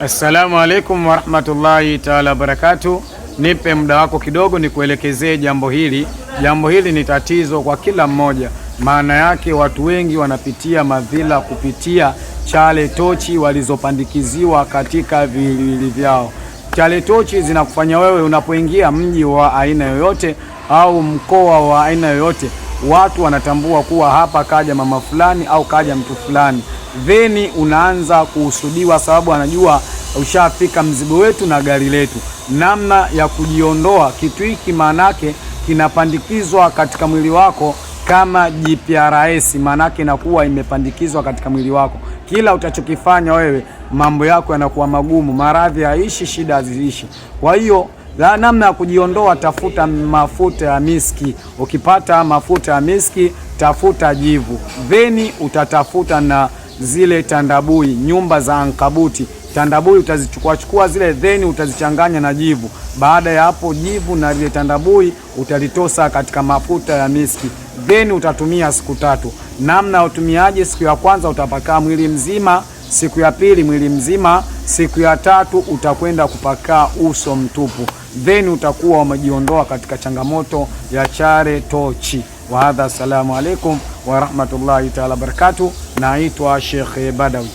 Assalamu alaikum warahmatullahi taala barakatuh. Nipe muda wako kidogo nikuelekezee jambo hili. Jambo hili ni tatizo kwa kila mmoja. Maana yake watu wengi wanapitia madhila kupitia chale tochi walizopandikiziwa katika viwiliwili vyao. Chale tochi zinakufanya wewe unapoingia mji wa aina yoyote au mkoa wa aina yoyote, watu wanatambua kuwa hapa kaja mama fulani au kaja mtu fulani. Theni unaanza kuhusudiwa sababu anajua ushafika mzigo wetu na gari letu. Namna ya kujiondoa kitu hiki, manake kinapandikizwa katika mwili wako kama GPRS, manake inakuwa imepandikizwa katika mwili wako. Kila utachokifanya wewe mambo yako yanakuwa magumu, maradhi haishi, shida haziishi. Kwa hiyo namna ya kujiondoa, tafuta mafuta ya miski. Ukipata mafuta ya miski, tafuta jivu. Theni utatafuta na zile tandabui, nyumba za ankabuti. Tandabui utazichukua zile, theni utazichanganya na jivu. Baada ya hapo, jivu na zile tandabui utalitosa katika mafuta ya miski. Theni utatumia siku 3. Namna ya utumiaje: siku ya kwanza utapaka mwili mzima, siku ya pili mwili mzima, siku ya 3 utakwenda kupaka uso mtupu. Theni utakuwa umejiondoa katika changamoto ya chale tochi. Wa hadha, assalamu alaikum wa rahmatullahi taala barakatuh. Naitwa Sheikh Badawi.